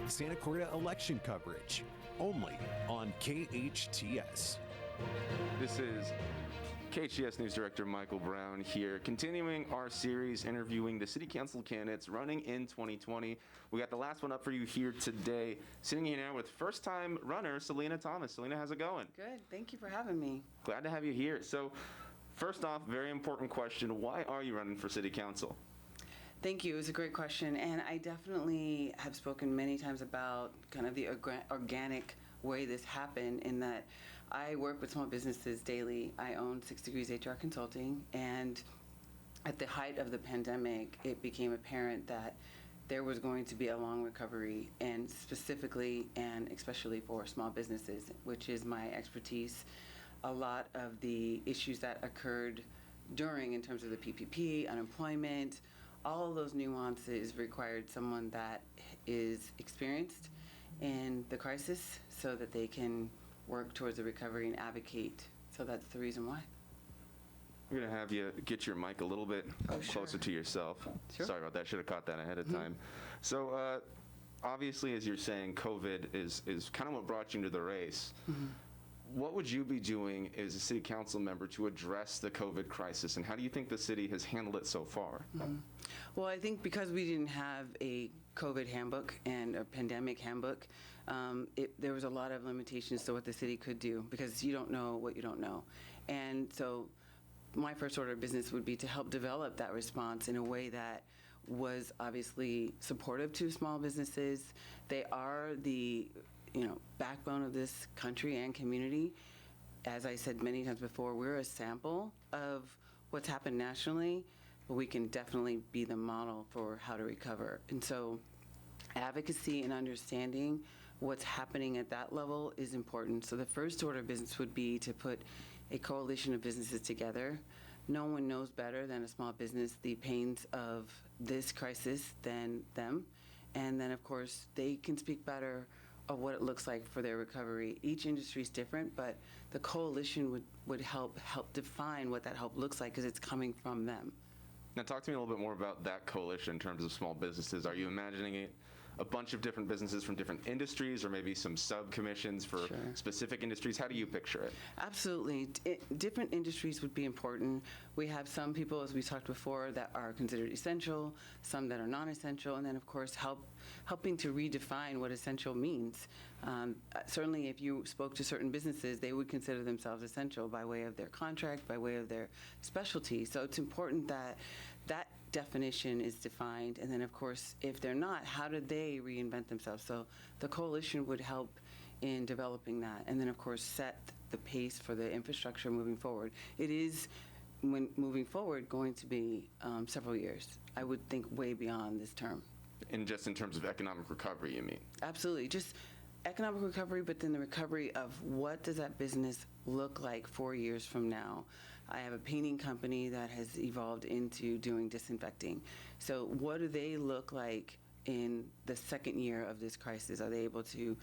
Santa Clarita election coverage, only on KHTS. This is KHTS News Director Michael Brown here, continuing our series interviewing the city council candidates running in 2020. We got the last one up for you here today, sitting here now with first-time runner Selina Thomas. Selina, how's it going? Good. Thank you for having me. Glad to have you here. So, first off, very important question. Why are you running for city council? Thank you. It was a great question. And I definitely have spoken many times about kind of the organic way this happened, in that I work with small businesses daily. I own 6 Degrees HR Consulting, and at the height of the pandemic, it became apparent that there was going to be a long recovery, and specifically and especially for small businesses, which is my expertise. A lot of the issues that occurred during, in terms of the PPP, unemployment, all of those nuances required someone that is experienced in the crisis so that they can work towards the recovery and advocate. So that's the reason why. We're going to have you get your mic a little bit closer to yourself. Sure. Sorry about that. Should have caught that ahead of time. So, obviously, as you're saying, COVID is kind of what brought you into the race. What would you be doing as a city council member to address the COVID crisis, and how do you think the city has handled it so far? Well, I think because we didn't have a COVID handbook and a pandemic handbook, there was a lot of limitations to what the city could do, because you don't know what you don't know. And so my first order of business would be to help develop that response in a way that was obviously supportive to small businesses. They are the backbone of this country and community. As I said many times before, we're a sample of what's happened nationally, but we can definitely be the model for how to recover. And so advocacy and understanding what's happening at that level is important. So the first order of business would be to put a coalition of businesses together. No one knows better than a small business the pains of this crisis than them. And then, of course, they can speak better of what it looks like for their recovery. Each industry is different, but the coalition would help define what that help looks like, because it's coming from them. Now, talk to me a little bit more about that coalition in terms of small businesses. Are you imagining a bunch of different businesses from different industries, or maybe some sub-commissions for specific industries? How do you picture it? Absolutely. Different industries would be important. We have some people, as we talked before, that are considered essential, some that are non-essential, and then, of course, helping to redefine what essential means. Certainly, if you spoke to certain businesses, they would consider themselves essential by way of their contract, by way of their specialty. So it's important that that definition is defined, and then, of course, if they're not, how do they reinvent themselves? So the coalition would help in developing that, and then, of course, set the pace for the infrastructure moving forward. It is, when moving forward, going to be several years. I would think way beyond this term. And just in terms of economic recovery, you mean? Absolutely. Just economic recovery, but then the recovery of what does that business look like 4 years from now. I have a painting company that has evolved into doing disinfecting. So what do they look like in the second year of this crisis? Are they able to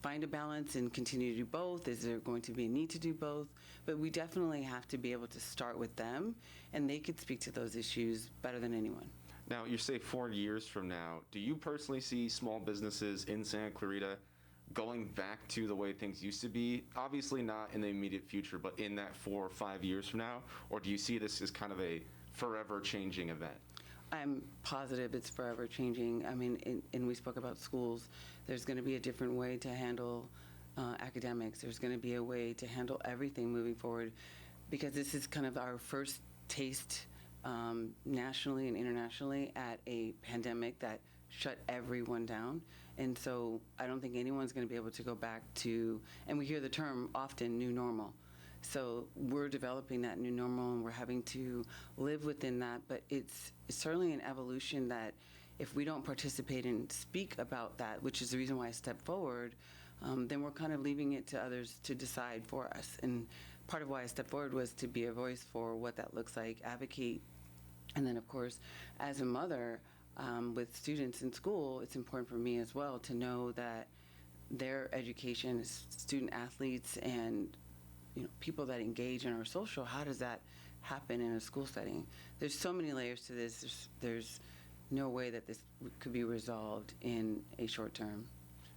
find a balance and continue to do both? Is there going to be a need to do both? But we definitely have to be able to start with them, and they could speak to those issues better than anyone. Now, you say 4 years from now. Do you personally see small businesses in Santa Clarita going back to the way things used to be? Obviously not in the immediate future, but in that 4 or 5 years from now? Or do you see this as kind of a forever changing event? I'm positive it's forever changing. I mean, and we spoke about schools. There's going to be a different way to handle academics. There's going to be a way to handle everything moving forward, because this is kind of our first taste nationally and internationally at a pandemic that shut everyone down. And so I don't think anyone's going to be able to go back to, and we hear the term often, new normal. So we're developing that new normal, and we're having to live within that. But it's certainly an evolution that if we don't participate and speak about that, which is the reason why I stepped forward, then we're kind of leaving it to others to decide for us. And part of why I stepped forward was to be a voice for what that looks like, advocate. And then, of course, as a mother, with students in school, it's important for me as well to know that their education, student athletes, and people that engage in our social, how does that happen in a school setting? There's so many layers to this. There's no way that this could be resolved in a short term.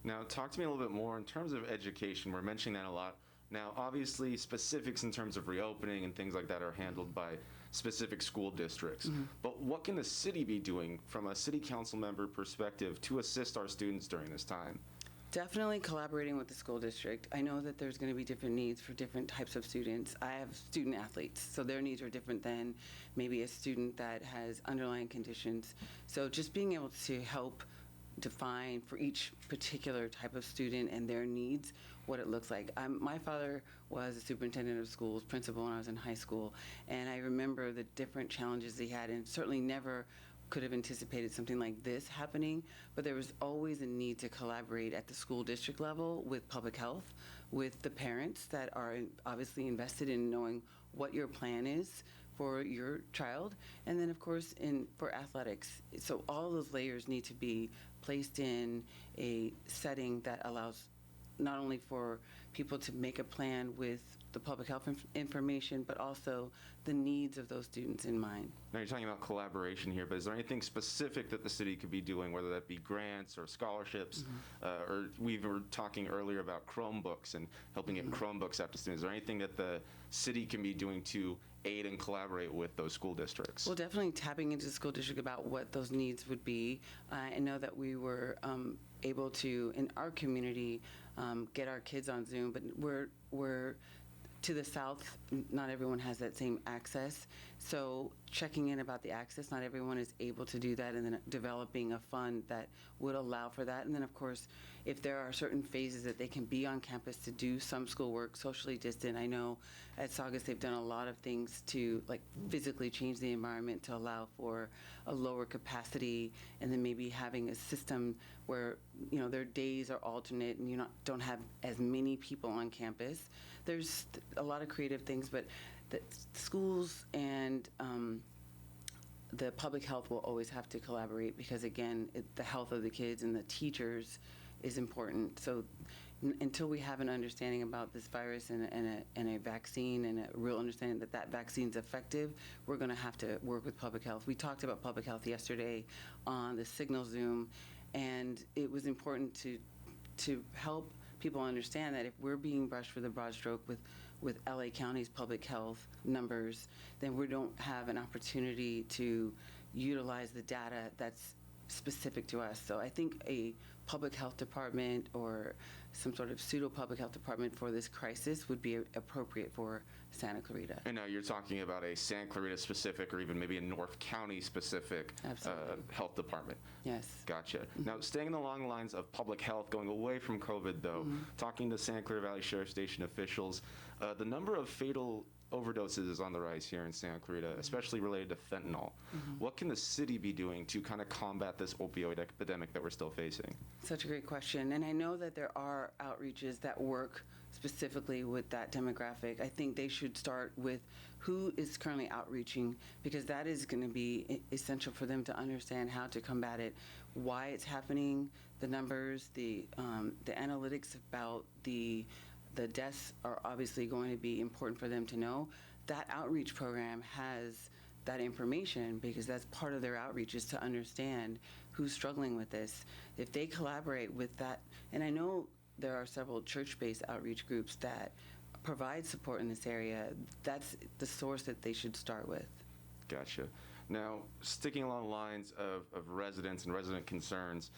Now, talk to me a little bit more in terms of education. We're mentioning that a lot. Now, obviously, specifics in terms of reopening and things like that are handled by specific school districts. But what can the city be doing from a city council member perspective to assist our students during this time? Definitely collaborating with the school district. I know that there's going to be different needs for different types of students. I have student athletes, so their needs are different than maybe a student that has underlying conditions. So just being able to help define for each particular type of student and their needs what it looks like. My father was a superintendent of schools, principal when I was in high school, and I remember the different challenges he had, and certainly never could have anticipated something like this happening, but there was always a need to collaborate at the school district level with public health, with the parents that are obviously invested in knowing what your plan is for your child, and then of course for athletics. So all of those layers need to be placed in a setting that allows not only for people to make a plan with the public health information, but also the needs of those students in mind. Now, you're talking about collaboration here, but is there anything specific that the city could be doing, whether that be grants or scholarships, or we were talking earlier about Chromebooks and helping get Chromebooks out to students. Is there anything that the city can be doing to aid and collaborate with those school districts? Well, definitely tapping into the school district about what those needs would be. I know that we were able to, in our community, get our kids on Zoom, but we're to the south, not everyone has that same access. So checking in about the access, not everyone is able to do that, and then developing a fund that would allow for that. And then of course, if there are certain phases that they can be on campus to do some schoolwork socially distant. I know at Saugus they've done a lot of things to like physically change the environment to allow for a lower capacity, and then maybe having a system where their days are alternate and you don't have as many people on campus. There's a lot of creative things, but the schools and the public health will always have to collaborate because, again, the health of the kids and the teachers is important. So until we have an understanding about this virus and a vaccine and a real understanding that vaccine's effective, we're going to have to work with public health. We talked about public health yesterday on the Signal Zoom, and it was important to help people understand that if we're being brushed with a broad stroke with LA County's public health numbers, then we don't have an opportunity to utilize the data that's specific to us. So I think a public health department or some sort of pseudo public health department for this crisis would be appropriate for Santa Clarita. And now you're talking about a Santa Clarita specific or even maybe a North County specific health department. Yes. Gotcha. Now, staying along the lines of public health, going away from COVID though, talking to Santa Clara Valley Sheriff Station officials, the number of fatal overdoses is on the rise here in Santa Clarita, especially related to fentanyl. What can the city be doing to kind of combat this opioid epidemic that we're still facing? Such a great question. And I know that there are outreaches that work specifically with that demographic. I think they should start with who is currently outreaching, because that is going to be essential for them to understand how to combat it, why it's happening, the numbers, the analytics about the deaths are obviously going to be important for them to know. That outreach program has that information because that's part of their outreach, is to understand who's struggling with this. If they collaborate with that, and I know there are several church-based outreach groups that provide support in this area, that's the source that they should start with. Gotcha. Now, sticking along the lines of residents and resident concerns,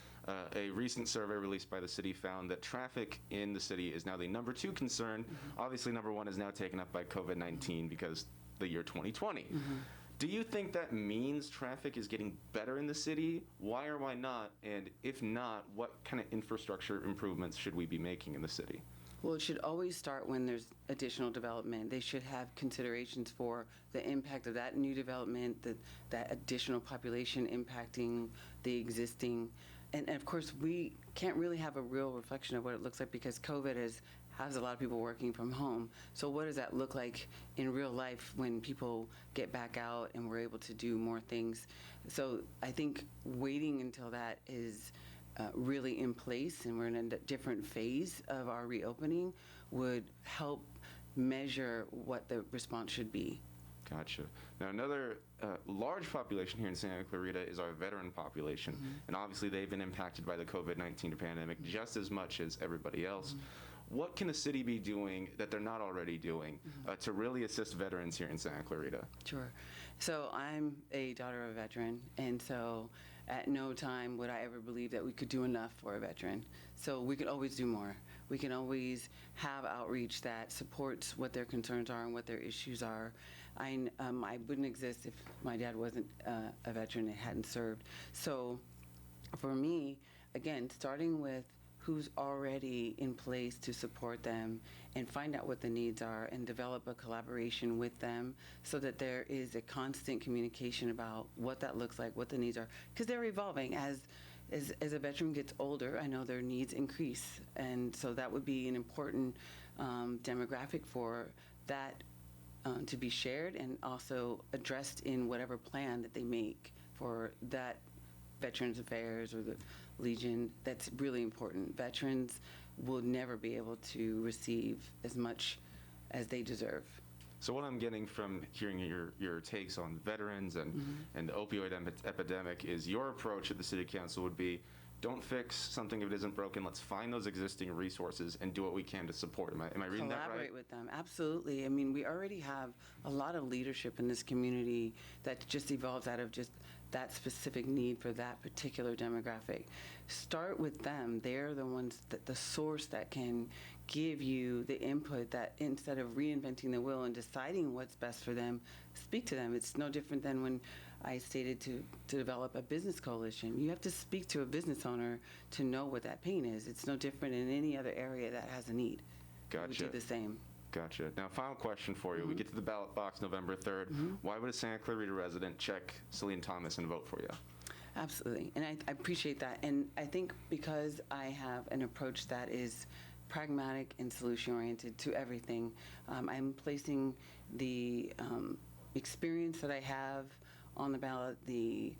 a recent survey released by the city found that traffic in the city is now the number 2 concern. Obviously, number 1 is now taken up by COVID-19 because the year 2020. Do you think that means traffic is getting better in the city? Why or why not? And if not, what kind of infrastructure improvements should we be making in the city? Well, it should always start when there's additional development. They should have considerations for the impact of that new development, that additional population impacting the existing. And of course, we can't really have a real reflection of what it looks like because COVID has a lot of people working from home. So what does that look like in real life when people get back out and we're able to do more things? So I think waiting until that is really in place and we're in a different phase of our reopening would help measure what the response should be. Gotcha. Now, another large population here in Santa Clarita is our veteran population. And obviously, they've been impacted by the COVID-19 pandemic just as much as everybody else. What can the city be doing that they're not already doing to really assist veterans here in Santa Clarita? Sure. So I'm a daughter of a veteran, and so at no time would I ever believe that we could do enough for a veteran. So we could always do more. We can always have outreach that supports what their concerns are and what their issues are. I wouldn't exist if my dad wasn't a veteran and hadn't served. So for me, again, starting with who's already in place to support them and find out what the needs are and develop a collaboration with them so that there is a constant communication about what that looks like, what the needs are, because they're evolving. As a veteran gets older, I know their needs increase, and so that would be an important demographic for that to be shared and also addressed in whatever plan that they make for that Veterans Affairs or the Legion. That's really important. Veterans will never be able to receive as much as they deserve. So what I'm getting from hearing your takes on veterans and the opioid epidemic is your approach at the City Council would be, don't fix something if it isn't broken. Let's find those existing resources and do what we can to support. Am I reading that right? Collaborate with them, absolutely. I mean, we already have a lot of leadership in this community that just evolves out of just that specific need for that particular demographic. Start with them. They're the ones, the source that can give you the input that instead of reinventing the wheel and deciding what's best for them, speak to them. It's no different than when I stated to develop a business coalition. You have to speak to a business owner to know what that pain is. It's no different in any other area that has a need. Gotcha. We do the same. Gotcha. Now, final question for you. We get to the ballot box November 3rd. Why would a Santa Clarita resident check Selina Thomas and vote for you? Absolutely. And I appreciate that. And I think because I have an approach that is pragmatic and solution-oriented to everything, I'm placing the experience that I have on the ballot, the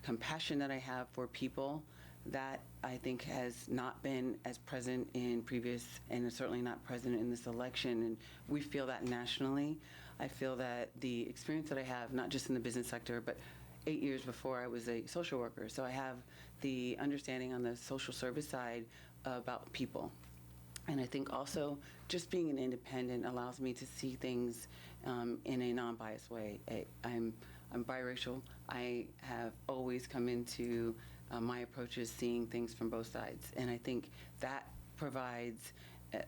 compassion that I have for people, that I think has not been as present in previous, and is certainly not present in this election, and we feel that nationally. I feel that the experience that I have, not just in the business sector, but 8 years before I was a social worker, so I have the understanding on the social service side about people. And I think also just being an independent allows me to see things in a non-biased way. I'm biracial. I have always come into my approaches seeing things from both sides. And I think that provides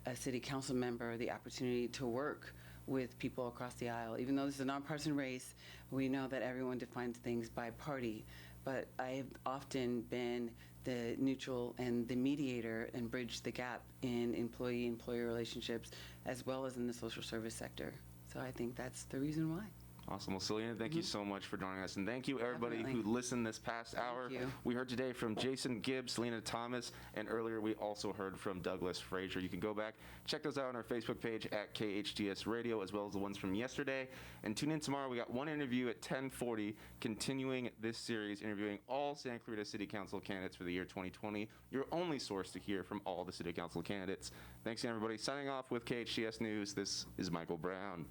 a city council member the opportunity to work with people across the aisle. Even though this is a nonpartisan race, we know that everyone defines things by party. But I have often been the neutral and the mediator and bridge the gap in employee-employee relationships as well as in the social service sector. So I think that's the reason why. Awesome. Well, Selina, thank you so much for joining us. And thank you, everybody who listened this past hour. Thank you. We heard today from Jason Gibbs, Selina Thomas, and earlier we also heard from Douglas Frazier. You can go back, check those out on our Facebook page at KHTS Radio, as well as the ones from yesterday. And tune in tomorrow. We got one interview at 10:40, continuing this series, interviewing all Santa Clarita City Council candidates for the year 2020, your only source to hear from all the City Council candidates. Thanks again, everybody. Signing off with KHTS News, this is Michael Brown.